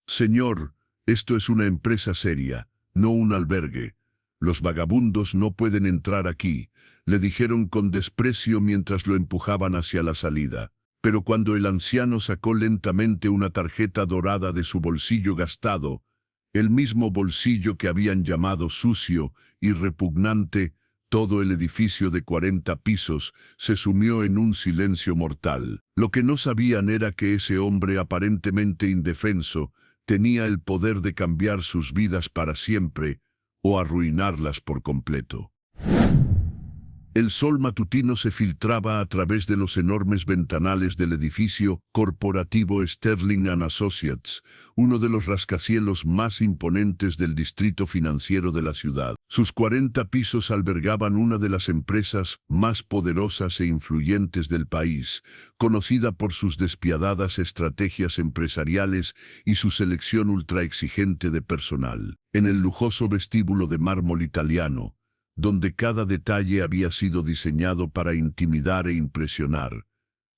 Señor, esto es una empresa seria, no un albergue. Los vagabundos no pueden entrar aquí, le dijeron con desprecio mientras lo empujaban hacia la salida. Pero cuando el anciano sacó lentamente una tarjeta dorada de su bolsillo gastado, el mismo bolsillo que habían llamado sucio y repugnante, todo el edificio de 40 pisos se sumió en un silencio mortal. Lo que no sabían era que ese hombre aparentemente indefenso tenía el poder de cambiar sus vidas para siempre o arruinarlas por completo. El sol matutino se filtraba a través de los enormes ventanales del edificio corporativo Sterling & Associates, uno de los rascacielos más imponentes del distrito financiero de la ciudad. Sus 40 pisos albergaban una de las empresas más poderosas e influyentes del país, conocida por sus despiadadas estrategias empresariales y su selección ultraexigente de personal. En el lujoso vestíbulo de mármol italiano, donde cada detalle había sido diseñado para intimidar e impresionar,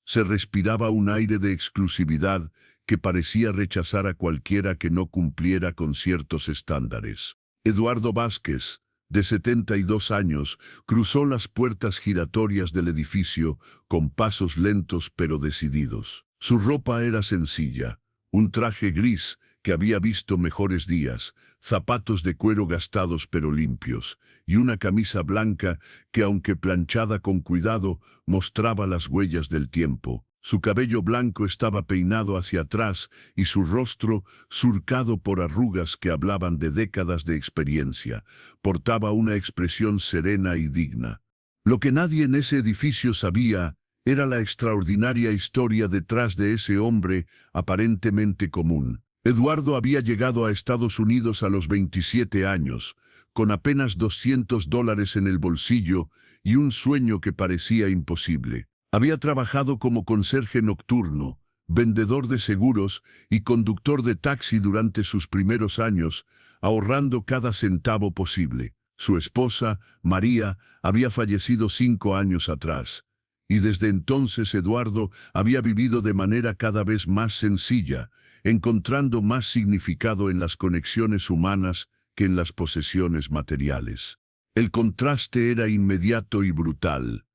se respiraba un aire de exclusividad que parecía rechazar a cualquiera que no cumpliera con ciertos estándares. Eduardo Vázquez, de 72 años, cruzó las puertas giratorias del edificio con pasos lentos pero decididos. Su ropa era sencilla, un traje gris que había visto mejores días, zapatos de cuero gastados pero limpios, y una camisa blanca que, aunque planchada con cuidado, mostraba las huellas del tiempo. Su cabello blanco estaba peinado hacia atrás y su rostro, surcado por arrugas que hablaban de décadas de experiencia, portaba una expresión serena y digna. Lo que nadie en ese edificio sabía era la extraordinaria historia detrás de ese hombre aparentemente común. Eduardo había llegado a Estados Unidos a los 27 años, con apenas $200 en el bolsillo y un sueño que parecía imposible. Había trabajado como conserje nocturno, vendedor de seguros y conductor de taxi durante sus primeros años, ahorrando cada centavo posible. Su esposa, María, había fallecido 5 años atrás, y desde entonces Eduardo había vivido de manera cada vez más sencilla, encontrando más significado en las conexiones humanas que en las posesiones materiales. El contraste era inmediato y brutal.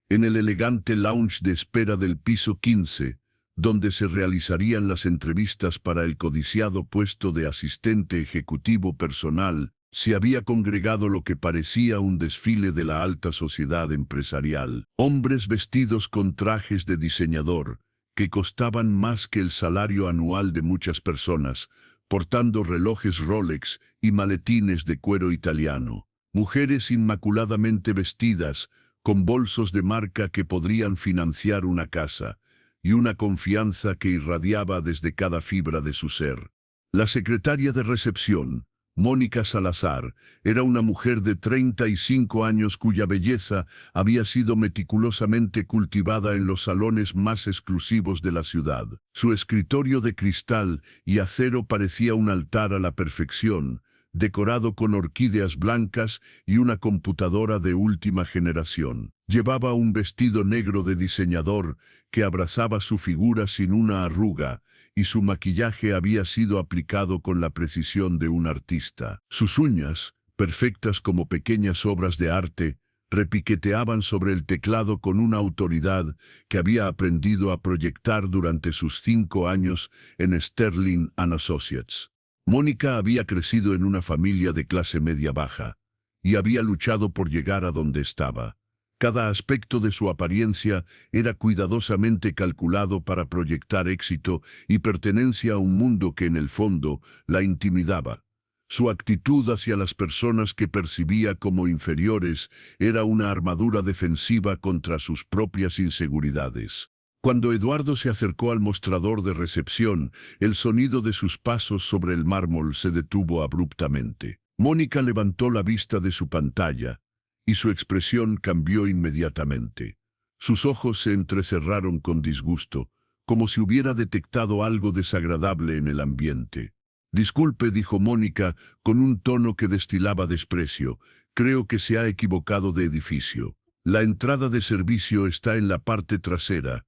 En el elegante lounge de espera del piso 15, donde se realizarían las entrevistas para el codiciado puesto de asistente ejecutivo personal, se había congregado lo que parecía un desfile de la alta sociedad empresarial. Hombres vestidos con trajes de diseñador, que costaban más que el salario anual de muchas personas, portando relojes Rolex y maletines de cuero italiano. Mujeres inmaculadamente vestidas, con bolsos de marca que podrían financiar una casa, y una confianza que irradiaba desde cada fibra de su ser. La secretaria de recepción, Mónica Salazar, era una mujer de 35 años cuya belleza había sido meticulosamente cultivada en los salones más exclusivos de la ciudad. Su escritorio de cristal y acero parecía un altar a la perfección, decorado con orquídeas blancas y una computadora de última generación. Llevaba un vestido negro de diseñador que abrazaba su figura sin una arruga, y su maquillaje había sido aplicado con la precisión de un artista. Sus uñas, perfectas como pequeñas obras de arte, repiqueteaban sobre el teclado con una autoridad que había aprendido a proyectar durante sus 5 años en Sterling & Associates. Mónica había crecido en una familia de clase media-baja, y había luchado por llegar a donde estaba. Cada aspecto de su apariencia era cuidadosamente calculado para proyectar éxito y pertenencia a un mundo que en el fondo la intimidaba. Su actitud hacia las personas que percibía como inferiores era una armadura defensiva contra sus propias inseguridades. Cuando Eduardo se acercó al mostrador de recepción, el sonido de sus pasos sobre el mármol se detuvo abruptamente. Mónica levantó la vista de su pantalla, y su expresión cambió inmediatamente. Sus ojos se entrecerraron con disgusto, como si hubiera detectado algo desagradable en el ambiente. «Disculpe», dijo Mónica, con un tono que destilaba desprecio, «creo que se ha equivocado de edificio. La entrada de servicio está en la parte trasera,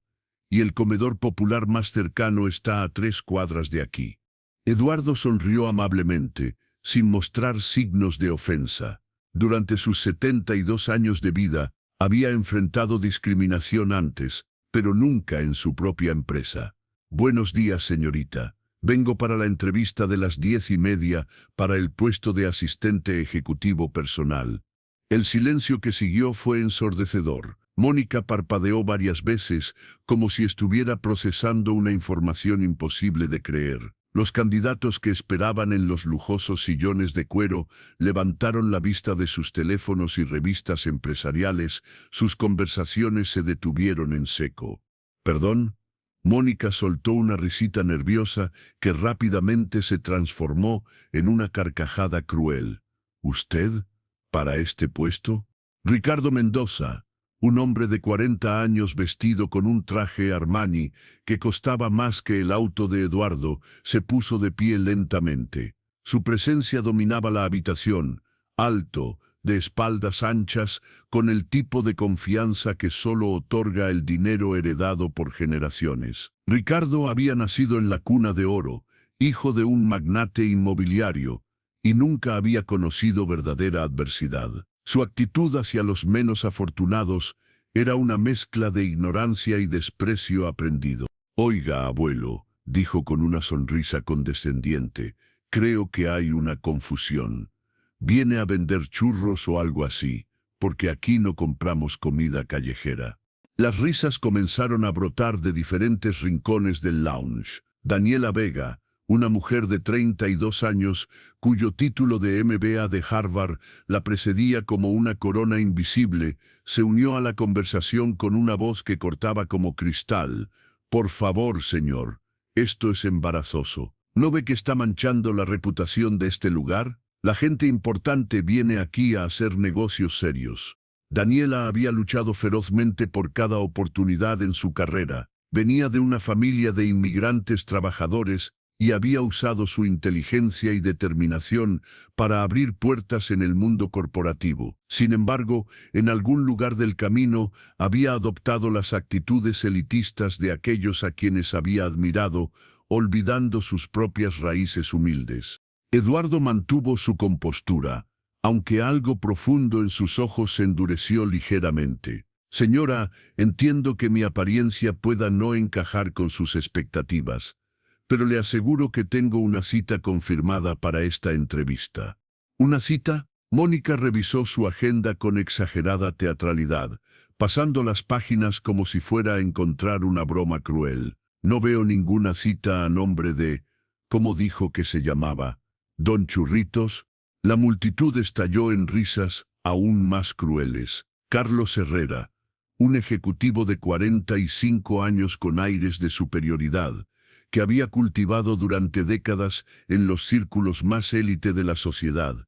y el comedor popular más cercano está a 3 cuadras de aquí». Eduardo sonrió amablemente, sin mostrar signos de ofensa. Durante sus 72 años de vida, había enfrentado discriminación antes, pero nunca en su propia empresa. Buenos días, señorita. Vengo para la entrevista de las 10:30 para el puesto de asistente ejecutivo personal. El silencio que siguió fue ensordecedor. Mónica parpadeó varias veces, como si estuviera procesando una información imposible de creer. Los candidatos que esperaban en los lujosos sillones de cuero levantaron la vista de sus teléfonos y revistas empresariales. Sus conversaciones se detuvieron en seco. ¿Perdón? Mónica soltó una risita nerviosa que rápidamente se transformó en una carcajada cruel. ¿Usted? ¿Para este puesto? Ricardo Mendoza, un hombre de 40 años vestido con un traje Armani que costaba más que el auto de Eduardo, se puso de pie lentamente. Su presencia dominaba la habitación, alto, de espaldas anchas, con el tipo de confianza que solo otorga el dinero heredado por generaciones. Ricardo había nacido en la cuna de oro, hijo de un magnate inmobiliario, y nunca había conocido verdadera adversidad. Su actitud hacia los menos afortunados era una mezcla de ignorancia y desprecio aprendido. «Oiga, abuelo», dijo con una sonrisa condescendiente, «creo que hay una confusión. ¿Viene a vender churros o algo así? Porque aquí no compramos comida callejera». Las risas comenzaron a brotar de diferentes rincones del lounge. Daniela Vega, una mujer de 32 años, cuyo título de MBA de Harvard la precedía como una corona invisible, se unió a la conversación con una voz que cortaba como cristal. «Por favor, señor, esto es embarazoso. ¿No ve que está manchando la reputación de este lugar? La gente importante viene aquí a hacer negocios serios». Daniela había luchado ferozmente por cada oportunidad en su carrera. Venía de una familia de inmigrantes trabajadores y había usado su inteligencia y determinación para abrir puertas en el mundo corporativo. Sin embargo, en algún lugar del camino había adoptado las actitudes elitistas de aquellos a quienes había admirado, olvidando sus propias raíces humildes. Eduardo mantuvo su compostura, aunque algo profundo en sus ojos se endureció ligeramente. «Señora, entiendo que mi apariencia pueda no encajar con sus expectativas, pero le aseguro que tengo una cita confirmada para esta entrevista». ¿Una cita? Mónica revisó su agenda con exagerada teatralidad, pasando las páginas como si fuera a encontrar una broma cruel. «No veo ninguna cita a nombre de... ¿Cómo dijo que se llamaba? ¿Don Churritos?» La multitud estalló en risas aún más crueles. Carlos Herrera, un ejecutivo de 45 años con aires de superioridad, que había cultivado durante décadas en los círculos más élite de la sociedad,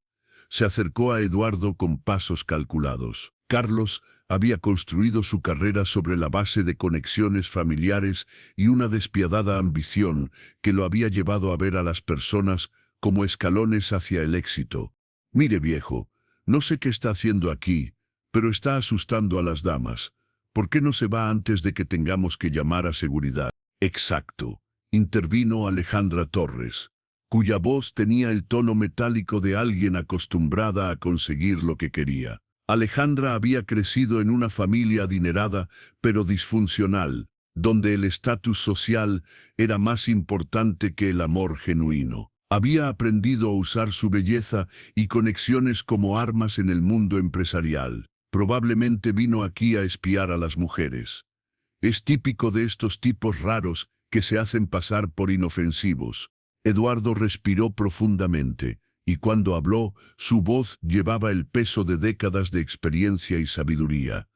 se acercó a Eduardo con pasos calculados. Carlos había construido su carrera sobre la base de conexiones familiares y una despiadada ambición que lo había llevado a ver a las personas como escalones hacia el éxito. «Mire, viejo, no sé qué está haciendo aquí, pero está asustando a las damas. ¿Por qué no se va antes de que tengamos que llamar a seguridad?» «Exacto», intervino Alejandra Torres, cuya voz tenía el tono metálico de alguien acostumbrada a conseguir lo que quería. Alejandra había crecido en una familia adinerada, pero disfuncional, donde el estatus social era más importante que el amor genuino. Había aprendido a usar su belleza y conexiones como armas en el mundo empresarial. Probablemente vino aquí a espiar a las mujeres. Es típico de estos tipos raros que se hacen pasar por inofensivos. Eduardo respiró profundamente, y cuando habló, su voz llevaba el peso de décadas de experiencia y sabiduría.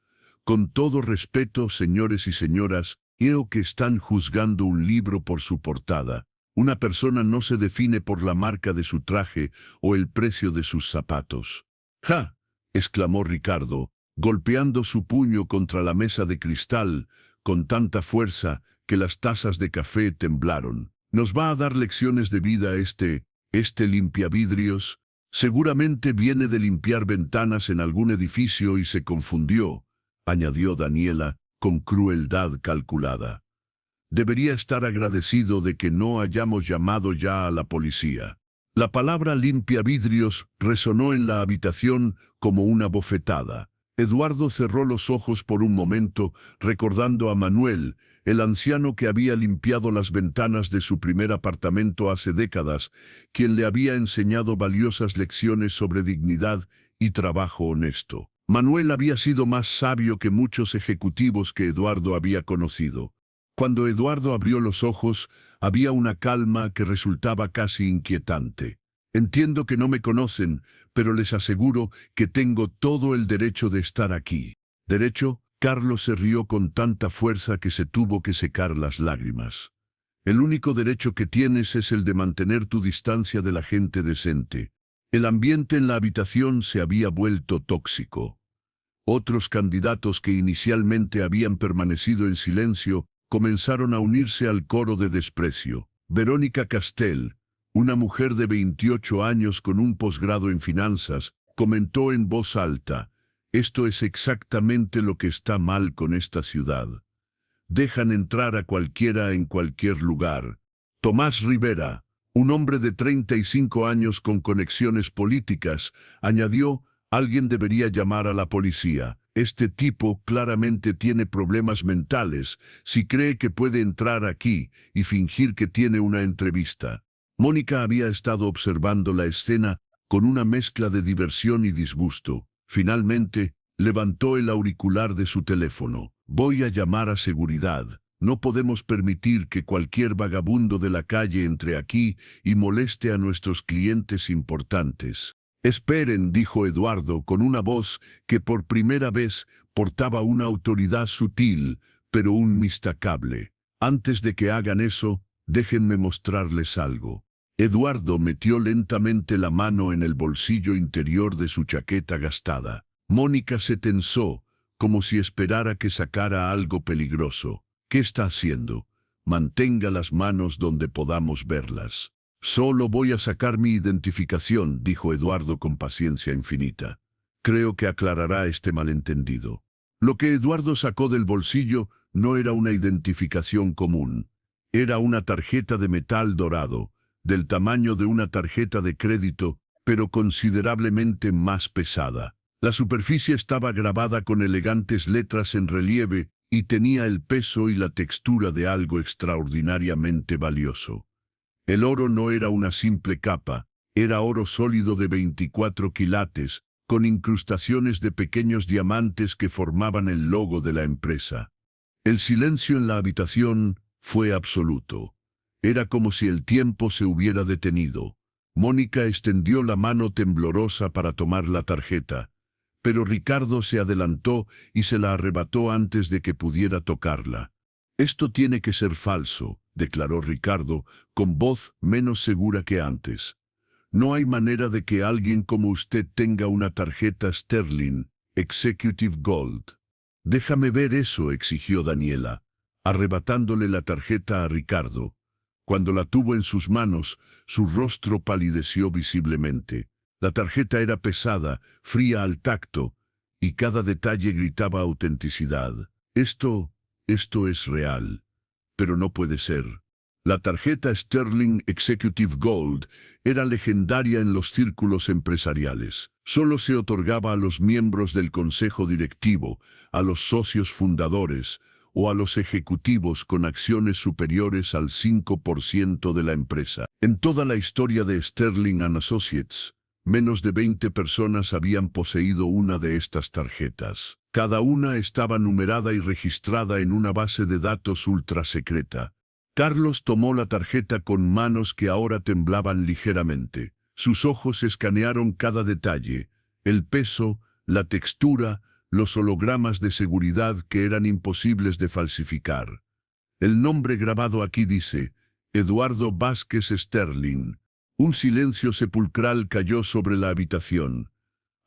«Con todo respeto, señores y señoras, creo que están juzgando un libro por su portada. Una persona no se define por la marca de su traje o el precio de sus zapatos». «¡Ja!», exclamó Ricardo, golpeando su puño contra la mesa de cristal con tanta fuerza que las tazas de café temblaron. «¿Nos va a dar lecciones de vida este limpiavidrios? Seguramente viene de limpiar ventanas en algún edificio y se confundió», añadió Daniela con crueldad calculada. Debería estar agradecido de que no hayamos llamado ya a la policía. La palabra limpia vidrios resonó en la habitación como una bofetada. Eduardo cerró los ojos por un momento, recordando a Manuel, el anciano que había limpiado las ventanas de su primer apartamento hace décadas, quien le había enseñado valiosas lecciones sobre dignidad y trabajo honesto. Manuel había sido más sabio que muchos ejecutivos que Eduardo había conocido. Cuando Eduardo abrió los ojos, había una calma que resultaba casi inquietante. Entiendo que no me conocen, pero les aseguro que tengo todo el derecho de estar aquí. ¿Derecho? Carlos se rió con tanta fuerza que se tuvo que secar las lágrimas. El único derecho que tienes es el de mantener tu distancia de la gente decente. El ambiente en la habitación se había vuelto tóxico. Otros candidatos que inicialmente habían permanecido en silencio comenzaron a unirse al coro de desprecio. Verónica Castell, una mujer de 28 años con un posgrado en finanzas, comentó en voz alta: «Esto es exactamente lo que está mal con esta ciudad. Dejan entrar a cualquiera en cualquier lugar». Tomás Rivera, un hombre de 35 años con conexiones políticas, añadió: «Alguien debería llamar a la policía. Este tipo claramente tiene problemas mentales si cree que puede entrar aquí y fingir que tiene una entrevista». Mónica había estado observando la escena con una mezcla de diversión y disgusto. Finalmente, levantó el auricular de su teléfono. «Voy a llamar a seguridad. No podemos permitir que cualquier vagabundo de la calle entre aquí y moleste a nuestros clientes importantes». «Esperen», dijo Eduardo con una voz que por primera vez portaba una autoridad sutil, pero inmistacable. «Antes de que hagan eso, déjenme mostrarles algo». Eduardo metió lentamente la mano en el bolsillo interior de su chaqueta gastada. Mónica se tensó, como si esperara que sacara algo peligroso. «¿Qué está haciendo? Mantenga las manos donde podamos verlas». «Solo voy a sacar mi identificación», dijo Eduardo con paciencia infinita. «Creo que aclarará este malentendido». Lo que Eduardo sacó del bolsillo no era una identificación común. Era una tarjeta de metal dorado, del tamaño de una tarjeta de crédito, pero considerablemente más pesada. La superficie estaba grabada con elegantes letras en relieve y tenía el peso y la textura de algo extraordinariamente valioso. El oro no era una simple capa, era oro sólido de 24 quilates, con incrustaciones de pequeños diamantes que formaban el logo de la empresa. El silencio en la habitación fue absoluto. Era como si el tiempo se hubiera detenido. Mónica extendió la mano temblorosa para tomar la tarjeta, pero Ricardo se adelantó y se la arrebató antes de que pudiera tocarla. «Esto tiene que ser falso», declaró Ricardo, con voz menos segura que antes. «No hay manera de que alguien como usted tenga una tarjeta Sterling Executive Gold». «Déjame ver eso», exigió Daniela, arrebatándole la tarjeta a Ricardo. Cuando la tuvo en sus manos, su rostro palideció visiblemente. La tarjeta era pesada, fría al tacto, y cada detalle gritaba autenticidad. Esto es real. Pero no puede ser. La tarjeta Sterling Executive Gold era legendaria en los círculos empresariales. Solo se otorgaba a los miembros del consejo directivo, a los socios fundadores o a los ejecutivos con acciones superiores al 5% de la empresa. En toda la historia de Sterling & Associates, menos de 20 personas habían poseído una de estas tarjetas. Cada una estaba numerada y registrada en una base de datos ultra secreta. Carlos tomó la tarjeta con manos que ahora temblaban ligeramente. Sus ojos escanearon cada detalle: el peso, la textura, los hologramas de seguridad que eran imposibles de falsificar. El nombre grabado aquí dice: Eduardo Vázquez Sterling. Un silencio sepulcral cayó sobre la habitación.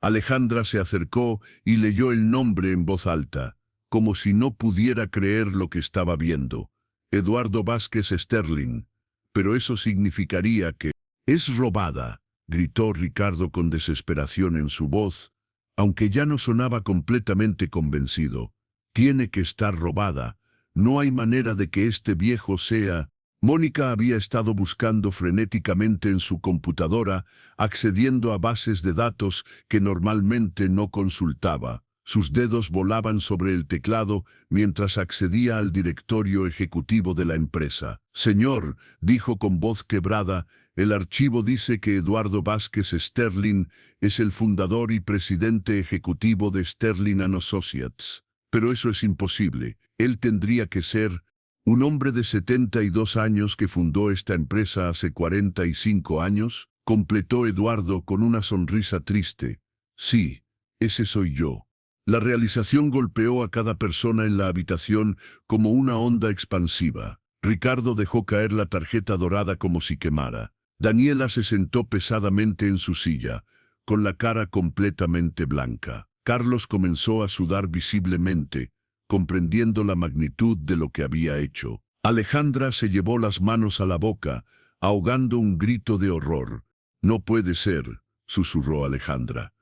Alejandra se acercó y leyó el nombre en voz alta, como si no pudiera creer lo que estaba viendo. Eduardo Vázquez Sterling. Pero eso significaría que... «Es robada», gritó Ricardo con desesperación en su voz, aunque ya no sonaba completamente convencido. «Tiene que estar robada. No hay manera de que este viejo sea... Mónica había estado buscando frenéticamente en su computadora, accediendo a bases de datos que normalmente no consultaba. Sus dedos volaban sobre el teclado mientras accedía al directorio ejecutivo de la empresa. Señor, dijo con voz quebrada, el archivo dice que Eduardo Vázquez Sterling es el fundador y presidente ejecutivo de Sterling & Associates. Pero eso es imposible. Él tendría que ser... Un hombre de 72 años que fundó esta empresa hace 45 años, completó Eduardo con una sonrisa triste. Sí, ese soy yo. La realización golpeó a cada persona en la habitación como una onda expansiva. Ricardo dejó caer la tarjeta dorada como si quemara. Daniela se sentó pesadamente en su silla, con la cara completamente blanca. Carlos comenzó a sudar visiblemente, comprendiendo la magnitud de lo que había hecho. Alejandra se llevó las manos a la boca, ahogando un grito de horror. No puede ser, susurró Alejandra.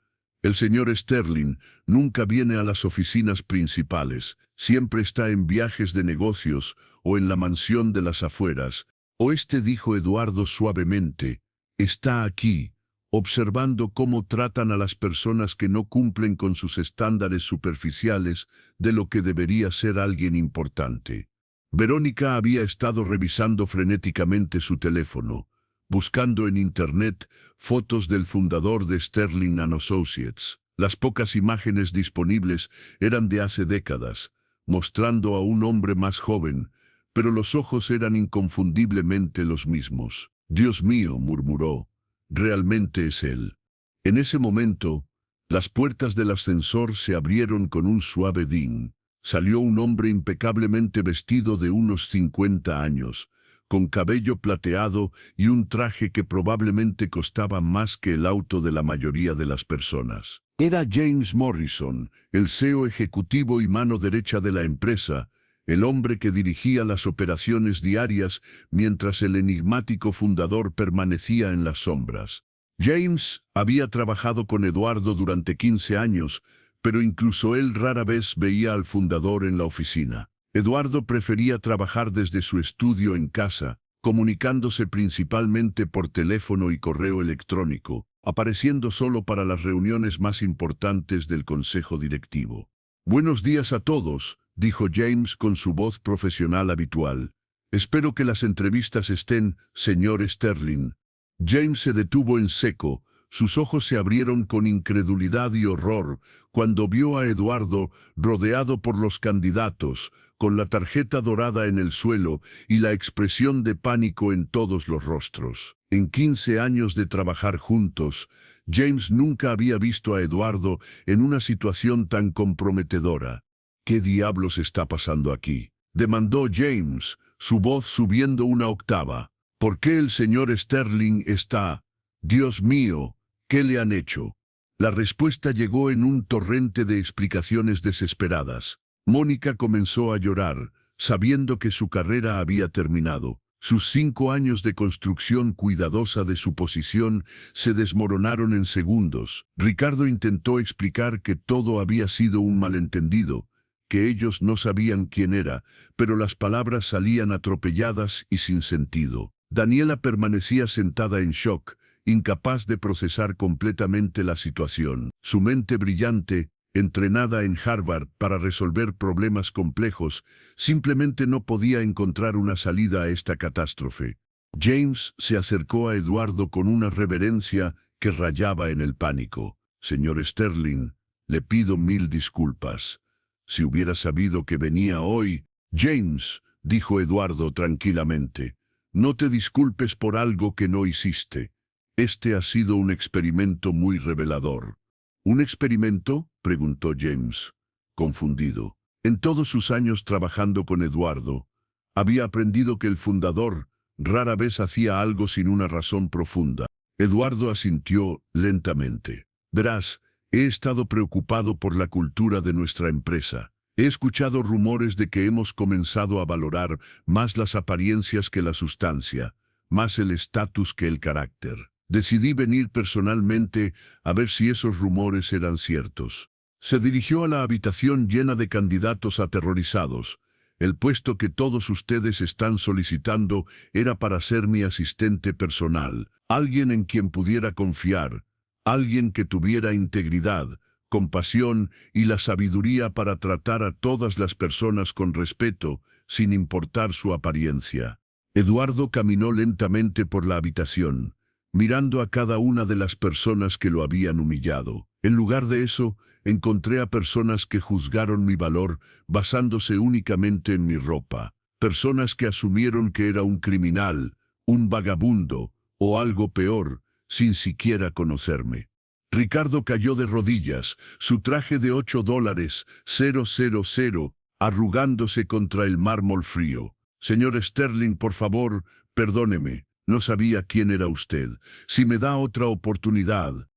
El señor Sterling nunca viene a las oficinas principales, siempre está en viajes de negocios o en la mansión de las afueras. Dijo Eduardo suavemente, está aquí, observando cómo tratan a las personas que no cumplen con sus estándares superficiales de lo que debería ser alguien importante. Verónica había estado revisando frenéticamente su teléfono, buscando en Internet fotos del fundador de Sterling & Associates. Las pocas imágenes disponibles eran de hace décadas, mostrando a un hombre más joven, pero los ojos eran inconfundiblemente los mismos. Dios mío, murmuró. Realmente es él. En ese momento, las puertas del ascensor se abrieron con un suave ding. Salió un hombre impecablemente vestido de unos 50 años, con cabello plateado y un traje que probablemente costaba más que el auto de la mayoría de las personas. Era James Morrison, el CEO ejecutivo y mano derecha de la empresa, el hombre que dirigía las operaciones diarias mientras el enigmático fundador permanecía en las sombras. James había trabajado con Eduardo durante 15 años, pero incluso él rara vez veía al fundador en la oficina. Eduardo prefería trabajar desde su estudio en casa, comunicándose principalmente por teléfono y correo electrónico, apareciendo solo para las reuniones más importantes del consejo directivo. Buenos días a todos, dijo James con su voz profesional habitual. Espero que las entrevistas estén, señor Sterling. James se detuvo en seco, sus ojos se abrieron con incredulidad y horror cuando vio a Eduardo rodeado por los candidatos, con la tarjeta dorada en el suelo y la expresión de pánico en todos los rostros. En 15 años de trabajar juntos, James nunca había visto a Eduardo en una situación tan comprometedora. ¿Qué diablos está pasando aquí?, demandó James, su voz subiendo una octava. ¿Por qué el señor Sterling está? Dios mío, ¿qué le han hecho? La respuesta llegó en un torrente de explicaciones desesperadas. Mónica comenzó a llorar, sabiendo que su carrera había terminado. Sus 5 años de construcción cuidadosa de su posición se desmoronaron en segundos. Ricardo intentó explicar que todo había sido un malentendido, que ellos no sabían quién era, pero las palabras salían atropelladas y sin sentido. Daniela permanecía sentada en shock, incapaz de procesar completamente la situación. Su mente brillante, entrenada en Harvard para resolver problemas complejos, simplemente no podía encontrar una salida a esta catástrofe. James se acercó a Eduardo con una reverencia que rayaba en el pánico. Señor Sterling, le pido 1000 disculpas. Si hubiera sabido que venía hoy... James, dijo Eduardo tranquilamente, no te disculpes por algo que no hiciste. Este ha sido un experimento muy revelador. ¿Un experimento?, preguntó James, confundido. En todos sus años trabajando con Eduardo, había aprendido que el fundador rara vez hacía algo sin una razón profunda. Eduardo asintió lentamente. Verás, he estado preocupado por la cultura de nuestra empresa. He escuchado rumores de que hemos comenzado a valorar más las apariencias que la sustancia, más el estatus que el carácter. Decidí venir personalmente a ver si esos rumores eran ciertos. Se dirigió a la habitación llena de candidatos aterrorizados, El puesto que todos ustedes están solicitando era para ser mi asistente personal, alguien en quien pudiera confiar, alguien que tuviera integridad, compasión y la sabiduría para tratar a todas las personas con respeto, sin importar su apariencia. Eduardo caminó lentamente por la habitación, mirando a cada una de las personas que lo habían humillado. En lugar de eso, encontré a personas que juzgaron mi valor basándose únicamente en mi ropa. Personas que asumieron que era un criminal, un vagabundo o algo peor, sin siquiera conocerme. Ricardo cayó de rodillas, su traje de $8,000, arrugándose contra el mármol frío. Señor Sterling, por favor, perdóneme. No sabía quién era usted. Si me da otra oportunidad.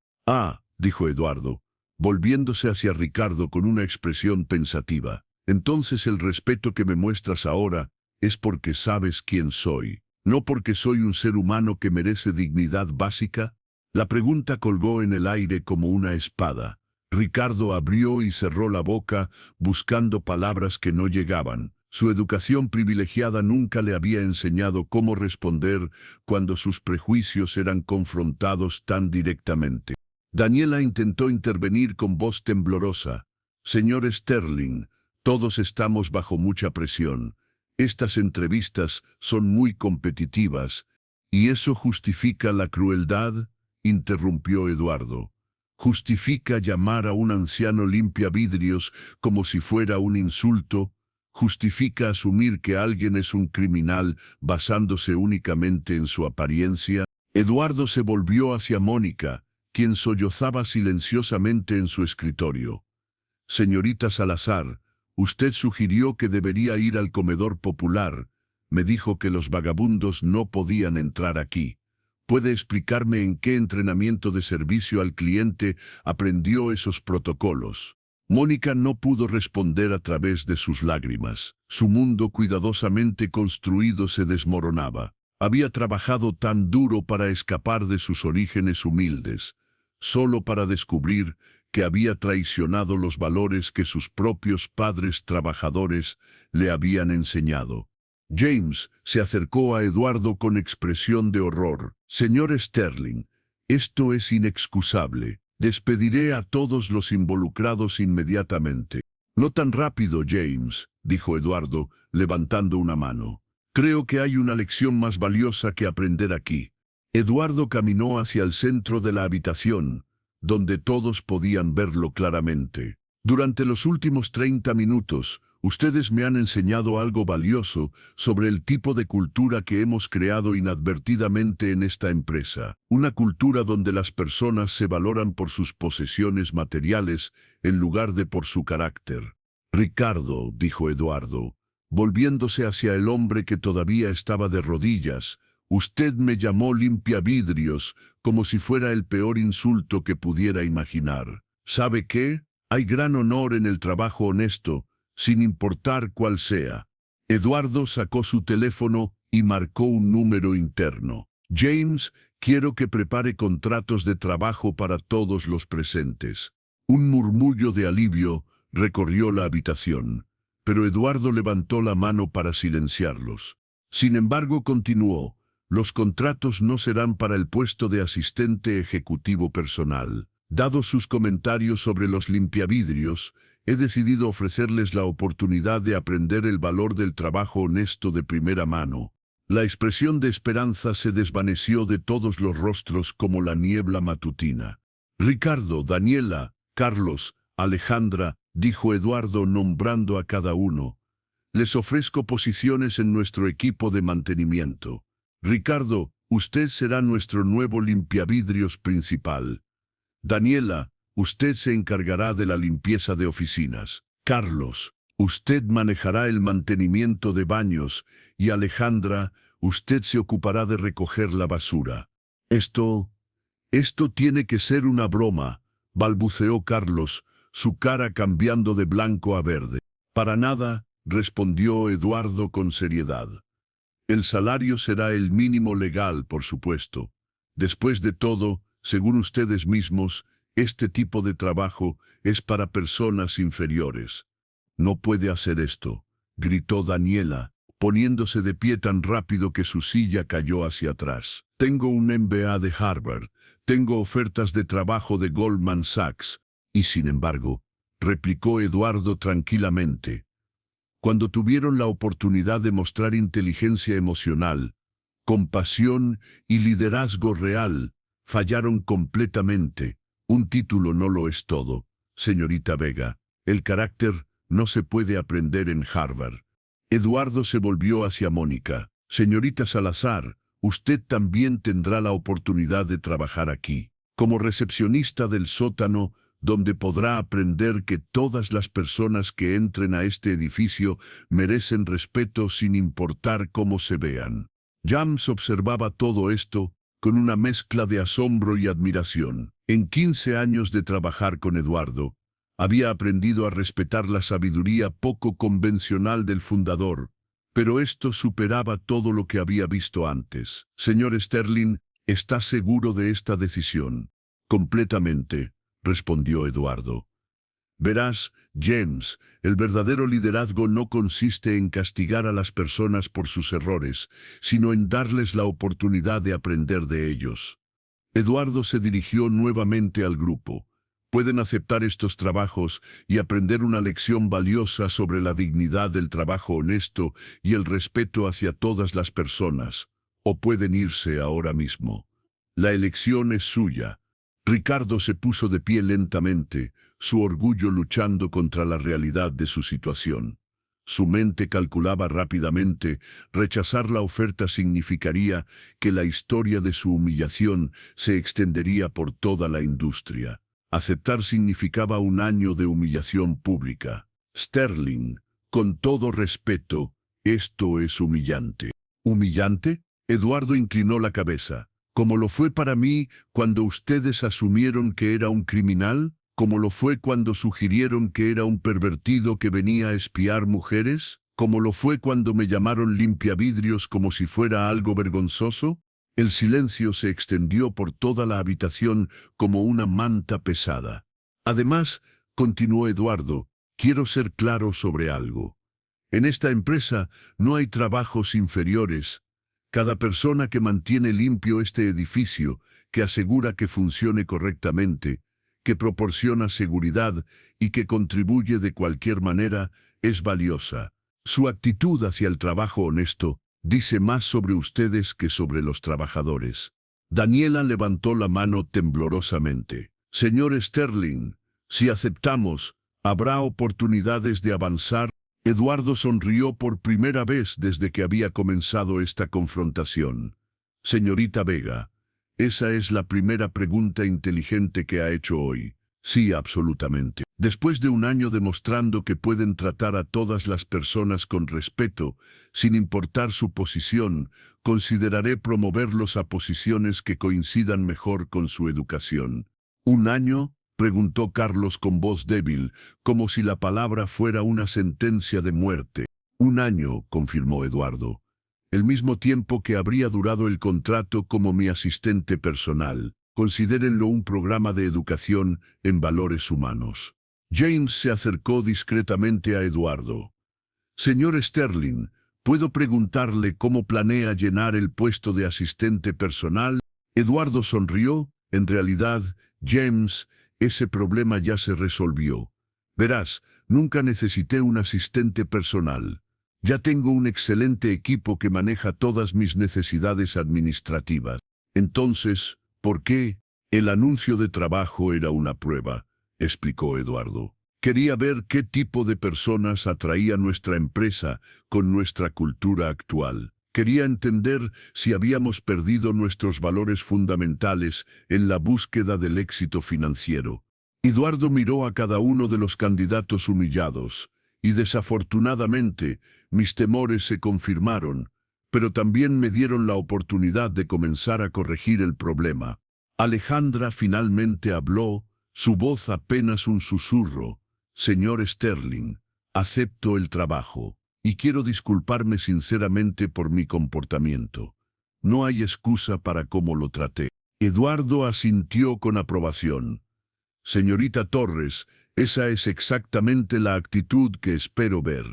Dijo Eduardo, volviéndose hacia Ricardo con una expresión pensativa. Entonces el respeto que me muestras ahora es porque sabes quién soy, no porque soy un ser humano que merece dignidad básica. La pregunta colgó en el aire como una espada. Ricardo abrió y cerró la boca, buscando palabras que no llegaban. Su educación privilegiada nunca le había enseñado cómo responder cuando sus prejuicios eran confrontados tan directamente. Daniela intentó intervenir con voz temblorosa. Señor Sterling, todos estamos bajo mucha presión. Estas entrevistas son muy competitivas. ¿Y eso justifica la crueldad?, interrumpió Eduardo. ¿Justifica llamar a un anciano limpiavidrios como si fuera un insulto? ¿Justifica asumir que alguien es un criminal basándose únicamente en su apariencia? Eduardo se volvió hacia Mónica, quien sollozaba silenciosamente en su escritorio. Señorita Salazar, usted sugirió que debería ir al comedor popular. Me dijo que los vagabundos no podían entrar aquí. ¿Puede explicarme en qué entrenamiento de servicio al cliente aprendió esos protocolos? Mónica no pudo responder a través de sus lágrimas. Su mundo cuidadosamente construido se desmoronaba. Había trabajado tan duro para escapar de sus orígenes humildes, solo para descubrir que había traicionado los valores que sus propios padres trabajadores le habían enseñado. James se acercó a Eduardo con expresión de horror. Señor Sterling, esto es inexcusable. Despediré a todos los involucrados inmediatamente. No tan rápido, James, dijo Eduardo, levantando una mano. Creo que hay una lección más valiosa que aprender aquí. Eduardo caminó hacia el centro de la habitación, donde todos podían verlo claramente. Durante los últimos 30 minutos, ustedes me han enseñado algo valioso sobre el tipo de cultura que hemos creado inadvertidamente en esta empresa. Una cultura donde las personas se valoran por sus posesiones materiales en lugar de por su carácter. Ricardo, dijo Eduardo, volviéndose hacia el hombre que todavía estaba de rodillas, usted me llamó limpiavidrios como si fuera el peor insulto que pudiera imaginar. ¿Sabe qué? Hay gran honor en el trabajo honesto, sin importar cuál sea. Eduardo sacó su teléfono y marcó un número interno. James, quiero que prepare contratos de trabajo para todos los presentes. Un murmullo de alivio recorrió la habitación, pero Eduardo levantó la mano para silenciarlos. Sin embargo, continuó, los contratos no serán para el puesto de asistente ejecutivo personal. Dados sus comentarios sobre los limpiavidrios, he decidido ofrecerles la oportunidad de aprender el valor del trabajo honesto de primera mano. La expresión de esperanza se desvaneció de todos los rostros como la niebla matutina. Ricardo, Daniela, Carlos, Alejandra, dijo Eduardo nombrando a cada uno. Les ofrezco posiciones en nuestro equipo de mantenimiento. Ricardo, usted será nuestro nuevo limpiavidrios principal. Daniela, usted se encargará de la limpieza de oficinas. Carlos, usted manejará el mantenimiento de baños y Alejandra, usted se ocupará de recoger la basura. Esto tiene que ser una broma, balbuceó Carlos, su cara cambiando de blanco a verde. Para nada, respondió Eduardo con seriedad. El salario será el mínimo legal, por supuesto. Después de todo, según ustedes mismos, este tipo de trabajo es para personas inferiores. No puede hacer esto. gritó Daniela, poniéndose de pie tan rápido que su silla cayó hacia atrás. Tengo un MBA de Harvard, tengo ofertas de trabajo de Goldman Sachs, y sin embargo, replicó Eduardo tranquilamente, cuando tuvieron la oportunidad de mostrar inteligencia emocional, compasión y liderazgo real, fallaron completamente. Un título no lo es todo, señorita Vega. El carácter no se puede aprender en Harvard. Eduardo se volvió hacia Mónica. Señorita Salazar, usted también tendrá la oportunidad de trabajar aquí, como recepcionista del sótano, donde podrá aprender que todas las personas que entren a este edificio merecen respeto sin importar cómo se vean. James observaba todo esto con una mezcla de asombro y admiración. En 15 años de trabajar con Eduardo, había aprendido a respetar la sabiduría poco convencional del fundador, pero esto superaba todo lo que había visto antes. Señor Sterling, ¿está seguro de esta decisión? Completamente, respondió Eduardo. Verás, James, el verdadero liderazgo no consiste en castigar a las personas por sus errores, sino en darles la oportunidad de aprender de ellos. Eduardo se dirigió nuevamente al grupo. Pueden aceptar estos trabajos y aprender una lección valiosa sobre la dignidad del trabajo honesto y el respeto hacia todas las personas, o pueden irse ahora mismo. La elección es suya. Ricardo se puso de pie lentamente, su orgullo luchando contra la realidad de su situación. Su mente calculaba rápidamente, rechazar la oferta significaría que la historia de su humillación se extendería por toda la industria. Aceptar significaba un año de humillación pública. Sterling, con todo respeto, esto es humillante. ¿Humillante? Eduardo inclinó la cabeza. ¿Como lo fue para mí cuando ustedes asumieron que era un criminal? ¿Como lo fue cuando sugirieron que era un pervertido que venía a espiar mujeres? ¿Como lo fue cuando me llamaron limpiavidrios como si fuera algo vergonzoso? El silencio se extendió por toda la habitación como una manta pesada. Además, continuó Eduardo, quiero ser claro sobre algo. En esta empresa no hay trabajos inferiores. Cada persona que mantiene limpio este edificio, que asegura que funcione correctamente, que proporciona seguridad y que contribuye de cualquier manera, es valiosa. Su actitud hacia el trabajo honesto dice más sobre ustedes que sobre los trabajadores. Daniela levantó la mano temblorosamente. Señor Sterling, si aceptamos, habrá oportunidades de avanzar. Eduardo sonrió por primera vez desde que había comenzado esta confrontación. Señorita Vega, esa es la primera pregunta inteligente que ha hecho hoy. Sí, absolutamente. Después de un año demostrando que pueden tratar a todas las personas con respeto, sin importar su posición, consideraré promoverlos a posiciones que coincidan mejor con su educación. ¿Un año?, preguntó Carlos con voz débil, como si la palabra fuera una sentencia de muerte. Un año, confirmó Eduardo. El mismo tiempo que habría durado el contrato como mi asistente personal. Considérenlo un programa de educación en valores humanos. James se acercó discretamente a Eduardo. Señor Sterling, ¿puedo preguntarle cómo planea llenar el puesto de asistente personal? Eduardo sonrió. En realidad, James, ese problema ya se resolvió. Verás, nunca necesité un asistente personal. Ya tengo un excelente equipo que maneja todas mis necesidades administrativas. Entonces, ¿por qué? El anuncio de trabajo era una prueba, explicó Eduardo. Quería ver qué tipo de personas atraía nuestra empresa con nuestra cultura actual. Quería entender si habíamos perdido nuestros valores fundamentales en la búsqueda del éxito financiero. Eduardo miró a cada uno de los candidatos humillados, y desafortunadamente mis temores se confirmaron, pero también me dieron la oportunidad de comenzar a corregir el problema. Alejandra finalmente habló, su voz apenas un susurro. Señor Sterling, acepto el trabajo, y quiero disculparme sinceramente por mi comportamiento. No hay excusa para cómo lo traté. Eduardo asintió con aprobación. Señorita Torres, esa es exactamente la actitud que espero ver.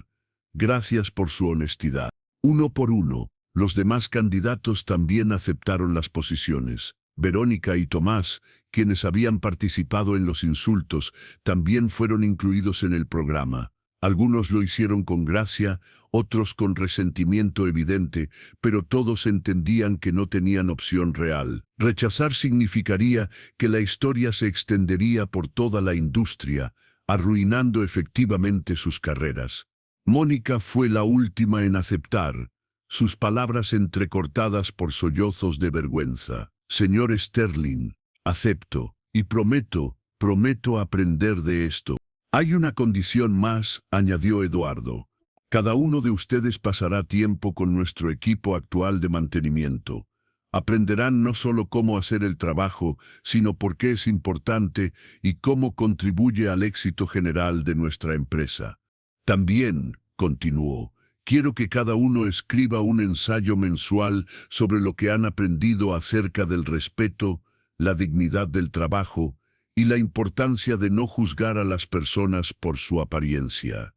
Gracias por su honestidad. Uno por uno, los demás candidatos también aceptaron las posiciones. Verónica y Tomás, quienes habían participado en los insultos, también fueron incluidos en el programa. Algunos lo hicieron con gracia, otros con resentimiento evidente, pero todos entendían que no tenían opción real. Rechazar significaría que la historia se extendería por toda la industria, arruinando efectivamente sus carreras. Mónica fue la última en aceptar, sus palabras entrecortadas por sollozos de vergüenza. Señor Sterling, acepto, y prometo aprender de esto. Hay una condición más, añadió Eduardo. Cada uno de ustedes pasará tiempo con nuestro equipo actual de mantenimiento. Aprenderán no solo cómo hacer el trabajo, sino por qué es importante y cómo contribuye al éxito general de nuestra empresa. También, continuó, quiero que cada uno escriba un ensayo mensual sobre lo que han aprendido acerca del respeto, la dignidad del trabajo y la importancia de no juzgar a las personas por su apariencia.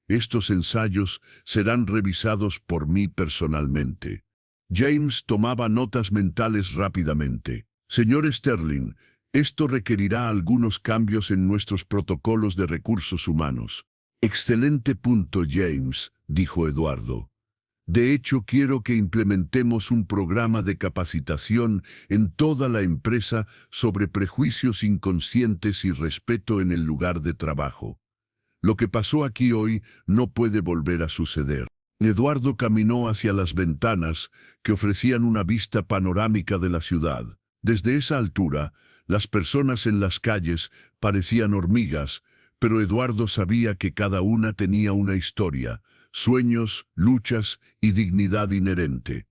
Estos ensayos serán revisados por mí personalmente. James tomaba notas mentales rápidamente. Señor Sterling, esto requerirá algunos cambios en nuestros protocolos de recursos humanos. Excelente punto, James, dijo Eduardo. De hecho, quiero que implementemos un programa de capacitación en toda la empresa sobre prejuicios inconscientes y respeto en el lugar de trabajo. Lo que pasó aquí hoy no puede volver a suceder. Eduardo caminó hacia las ventanas que ofrecían una vista panorámica de la ciudad. Desde esa altura, las personas en las calles parecían hormigas, pero Eduardo sabía que cada una tenía una historia, sueños, luchas y dignidad inherente.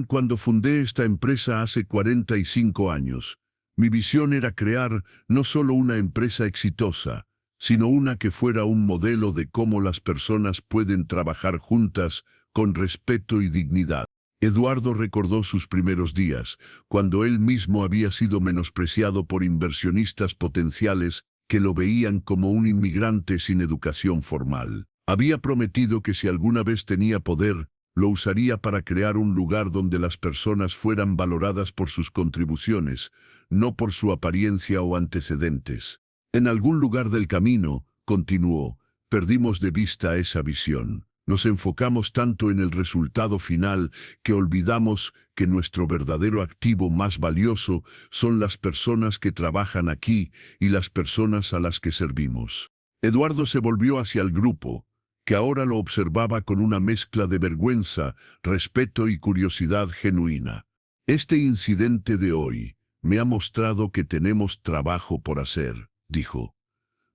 Cuando fundé esta empresa hace 45 años, mi visión era crear no solo una empresa exitosa, sino una que fuera un modelo de cómo las personas pueden trabajar juntas con respeto y dignidad. Eduardo recordó sus primeros días, cuando él mismo había sido menospreciado por inversionistas potenciales que lo veían como un inmigrante sin educación formal. Había prometido que si alguna vez tenía poder, lo usaría para crear un lugar donde las personas fueran valoradas por sus contribuciones, no por su apariencia o antecedentes. En algún lugar del camino, continuó, perdimos de vista esa visión. Nos enfocamos tanto en el resultado final que olvidamos que nuestro verdadero activo más valioso son las personas que trabajan aquí y las personas a las que servimos. Eduardo se volvió hacia el grupo, que ahora lo observaba con una mezcla de vergüenza, respeto y curiosidad genuina. Este incidente de hoy me ha mostrado que tenemos trabajo por hacer, dijo.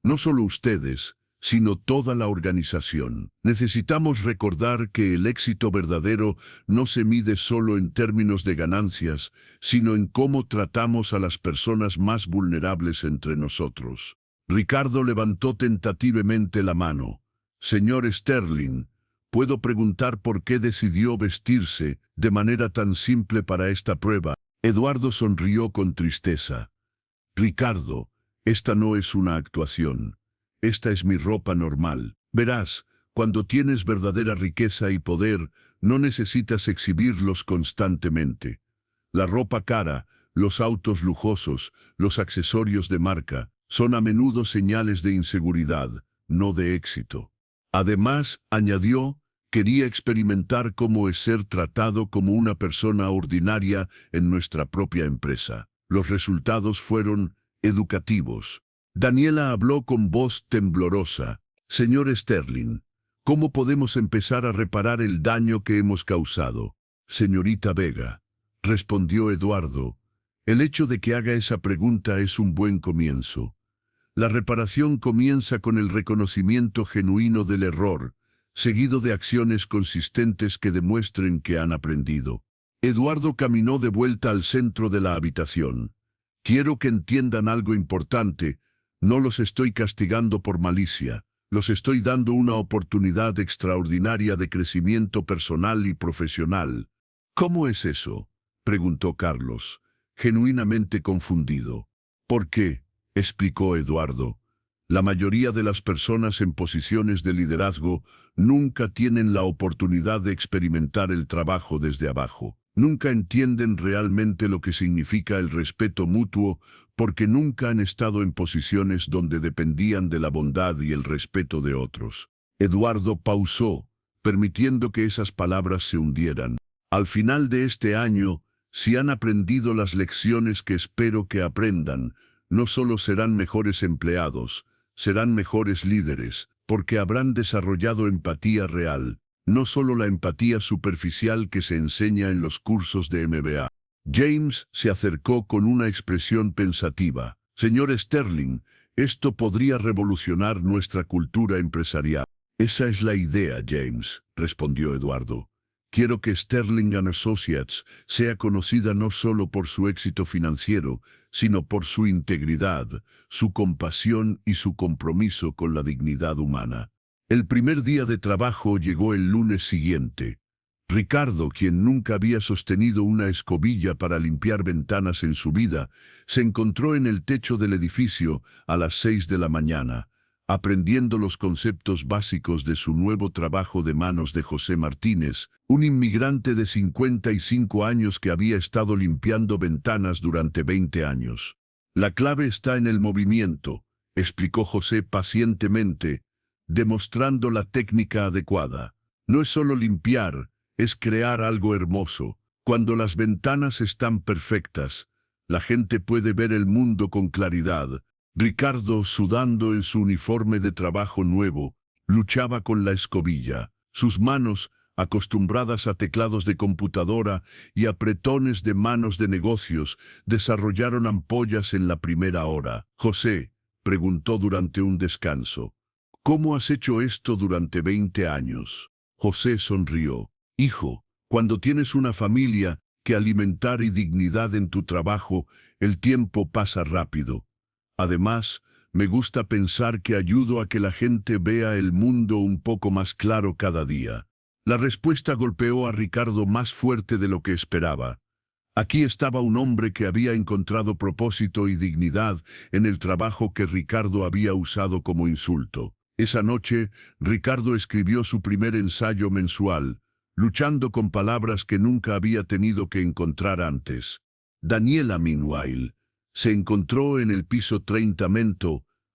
No solo ustedes, sino toda la organización. Necesitamos recordar que el éxito verdadero no se mide solo en términos de ganancias, sino en cómo tratamos a las personas más vulnerables entre nosotros. Ricardo levantó tentativamente la mano. Señor Sterling, ¿puedo preguntar por qué decidió vestirse de manera tan simple para esta prueba? Eduardo sonrió con tristeza. Ricardo, esta no es una actuación. Esta es mi ropa normal. Verás, cuando tienes verdadera riqueza y poder, no necesitas exhibirlos constantemente. La ropa cara, los autos lujosos, los accesorios de marca, son a menudo señales de inseguridad, no de éxito. Además, añadió, quería experimentar cómo es ser tratado como una persona ordinaria en nuestra propia empresa. Los resultados fueron educativos. Daniela habló con voz temblorosa. Señor Sterling, ¿cómo podemos empezar a reparar el daño que hemos causado? Señorita Vega, respondió Eduardo, el hecho de que haga esa pregunta es un buen comienzo. La reparación comienza con el reconocimiento genuino del error, seguido de acciones consistentes que demuestren que han aprendido. Eduardo caminó de vuelta al centro de la habitación. Quiero que entiendan algo importante. No los estoy castigando por malicia. Los estoy dando una oportunidad extraordinaria de crecimiento personal y profesional. ¿Cómo es eso?, preguntó Carlos, genuinamente confundido. ¿Por qué?, explicó Eduardo. La mayoría de las personas en posiciones de liderazgo nunca tienen la oportunidad de experimentar el trabajo desde abajo. Nunca entienden realmente lo que significa el respeto mutuo porque nunca han estado en posiciones donde dependían de la bondad y el respeto de otros. Eduardo pausó, permitiendo que esas palabras se hundieran. Al final de este año, si han aprendido las lecciones que espero que aprendan, no solo serán mejores empleados, serán mejores líderes, porque habrán desarrollado empatía real, no solo la empatía superficial que se enseña en los cursos de MBA. James se acercó con una expresión pensativa. Señor Sterling, esto podría revolucionar nuestra cultura empresarial. Esa es la idea, James, respondió Eduardo. Quiero que Sterling & Associates sea conocida no solo por su éxito financiero, sino por su integridad, su compasión y su compromiso con la dignidad humana. El primer día de trabajo llegó el lunes siguiente. Ricardo, quien nunca había sostenido una escobilla para limpiar ventanas en su vida, se encontró en el techo del edificio a las 6 de la mañana, aprendiendo los conceptos básicos de su nuevo trabajo de manos de José Martínez, un inmigrante de 55 años que había estado limpiando ventanas durante 20 años. La clave está en el movimiento, explicó José pacientemente, demostrando la técnica adecuada. No es solo limpiar, es crear algo hermoso. Cuando las ventanas están perfectas, la gente puede ver el mundo con claridad. Ricardo, sudando en su uniforme de trabajo nuevo, luchaba con la escobilla. Sus manos, acostumbradas a teclados de computadora y apretones de manos de negocios, desarrollaron ampollas en la primera hora. José preguntó durante un descanso, ¿cómo has hecho esto durante 20 años? José sonrió. Hijo, cuando tienes una familia que alimentar y dignidad en tu trabajo, el tiempo pasa rápido. Además, me gusta pensar que ayudo a que la gente vea el mundo un poco más claro cada día. La respuesta golpeó a Ricardo más fuerte de lo que esperaba. Aquí estaba un hombre que había encontrado propósito y dignidad en el trabajo que Ricardo había usado como insulto. Esa noche, Ricardo escribió su primer ensayo mensual, luchando con palabras que nunca había tenido que encontrar antes. Daniela, meanwhile, se encontró en el piso 30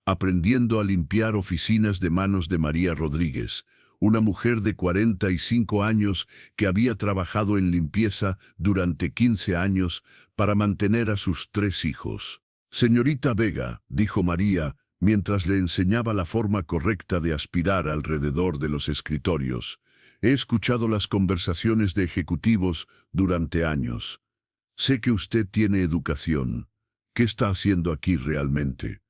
aprendiendo a limpiar oficinas de manos de María Rodríguez, una mujer de 45 años que había trabajado en limpieza durante 15 años para mantener a sus 3 hijos. Señorita Vega, dijo María, mientras le enseñaba la forma correcta de aspirar alrededor de los escritorios. He escuchado las conversaciones de ejecutivos durante años. Sé que usted tiene educación. ¿Qué está haciendo aquí realmente?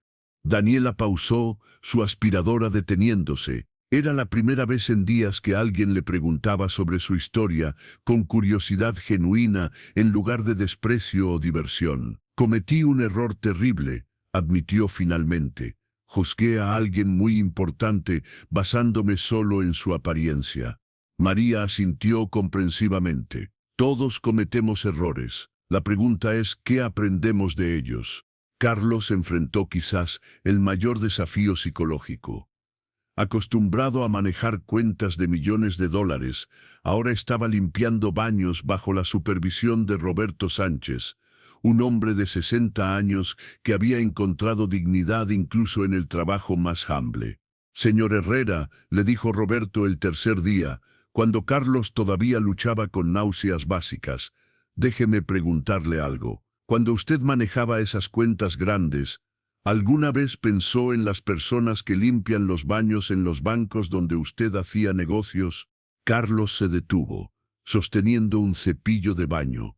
Daniela pausó, su aspiradora deteniéndose. Era la primera vez en días que alguien le preguntaba sobre su historia, con curiosidad genuina, en lugar de desprecio o diversión. Cometí un error terrible, admitió finalmente. Juzgué a alguien muy importante, basándome solo en su apariencia. María asintió comprensivamente. Todos cometemos errores. La pregunta es, ¿qué aprendemos de ellos? Carlos enfrentó quizás el mayor desafío psicológico. Acostumbrado a manejar cuentas de millones de dólares, ahora estaba limpiando baños bajo la supervisión de Roberto Sánchez, un hombre de 60 años que había encontrado dignidad incluso en el trabajo más humble. Señor Herrera, le dijo Roberto el tercer día, cuando Carlos todavía luchaba con náuseas básicas, déjeme preguntarle algo. Cuando usted manejaba esas cuentas grandes, ¿alguna vez pensó en las personas que limpian los baños en los bancos donde usted hacía negocios? Carlos se detuvo, sosteniendo un cepillo de baño.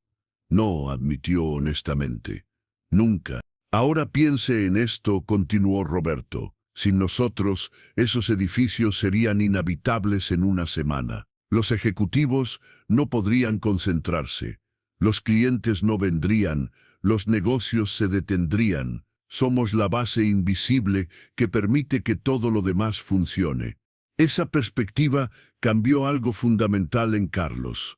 No, admitió honestamente. Nunca. Ahora piense en esto, continuó Roberto. Sin nosotros, esos edificios serían inhabitables en una semana. Los ejecutivos no podrían concentrarse. Los clientes no vendrían, los negocios se detendrían. Somos la base invisible que permite que todo lo demás funcione. Esa perspectiva cambió algo fundamental en Carlos.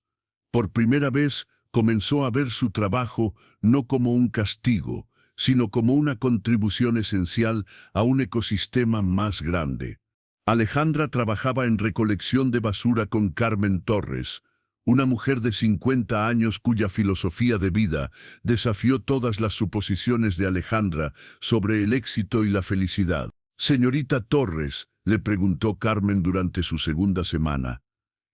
Por primera vez, comenzó a ver su trabajo no como un castigo, sino como una contribución esencial a un ecosistema más grande. Alejandra trabajaba en recolección de basura con Carmen Torres, una mujer de 50 años cuya filosofía de vida desafió todas las suposiciones de Alejandra sobre el éxito y la felicidad. Señorita Torres, le preguntó Carmen durante su segunda semana,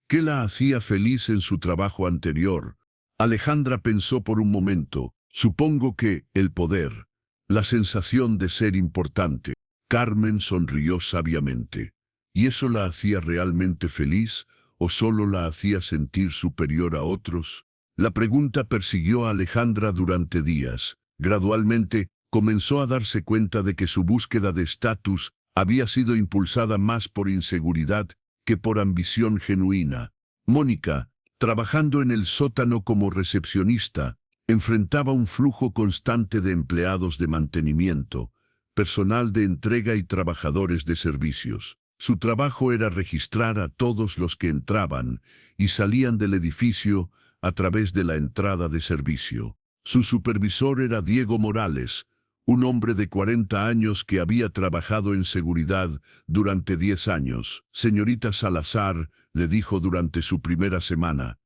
¿qué la hacía feliz en su trabajo anterior? Alejandra pensó por un momento. Supongo que el poder, la sensación de ser importante. Carmen sonrió sabiamente. ¿Y eso la hacía realmente feliz o solo la hacía sentir superior a otros? La pregunta persiguió a Alejandra durante días. Gradualmente, comenzó a darse cuenta de que su búsqueda de estatus había sido impulsada más por inseguridad que por ambición genuina. Mónica, trabajando en el sótano como recepcionista, enfrentaba un flujo constante de empleados de mantenimiento, personal de entrega y trabajadores de servicios. Su trabajo era registrar a todos los que entraban y salían del edificio a través de la entrada de servicio. Su supervisor era Diego Morales, un hombre de 40 años que había trabajado en seguridad durante 10 años. Señorita Salazar, le dijo durante su primera semana,